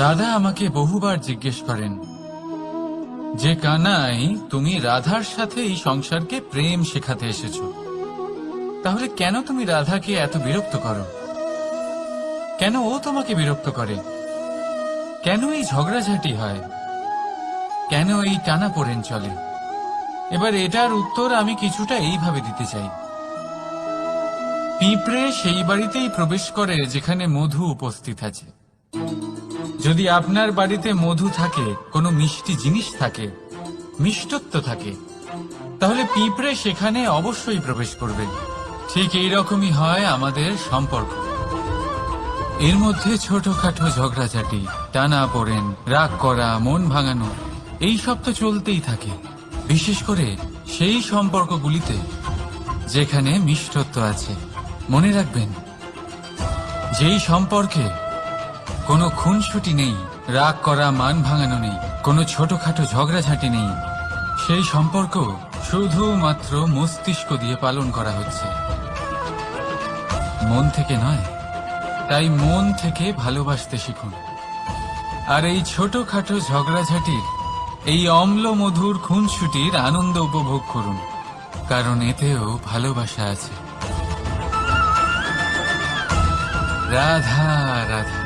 দাদা আমাকে বহুবার জিজ্ঞেস করেন যে কানাই, তুমি রাধার সাথে এই সংসারকে প্রেম শেখাতে এসেছো, তাহলে কেন তুমি রাধাকে এত বিরক্ত করো? কেন ও তোমাকে বিরক্ত করে? কেন এই ঝগড়াঝাটি হয়? কেন এই টানাপোড়েন চলে? এবার এটার উত্তর আমি কিছুটা এইভাবে দিতে চাই। পিঁপড়ে সেই বাড়িতেই প্রবেশ করে যেখানে মধু উপস্থিত আছে। যদি আপনার বাড়িতে মধু থাকে, কোনো মিষ্টি জিনিস থাকে, মিষ্টত্ব থাকে, তাহলে পিঁপড়ে সেখানে অবশ্যই প্রবেশ করবে। ঠিক এইরকমই হয় আমাদের সম্পর্ক। এর মধ্যে ছোটখাটো ঝগড়াঝাটি, টানা পড়েন, রাগ করা, মন ভাঙানো, এই সব তো চলতেই থাকে, বিশেষ করে সেই সম্পর্কগুলিতে যেখানে মিষ্টত্ব আছে। মনে রাখবেন, যেই সম্পর্কে কোনো খুনসুটি নেই, রাগ করা, মান ভাঙানো নেই, কোনো ছোটখাটো ঝগড়াঝাটি নেই, সেই সম্পর্ক শুধুমাত্র মস্তিষ্ক দিয়ে পালন করা হচ্ছে, মন থেকে নয়। তাই মন থেকে ভালোবাসতে শিখুন। আর এই ছোটখাটো ঝগড়াঝাটির, এই অম্ল মধুর খুনসুটির আনন্দ উপভোগ করুন, কারণ এতেও ভালোবাসা আছে। রাধা রাধা।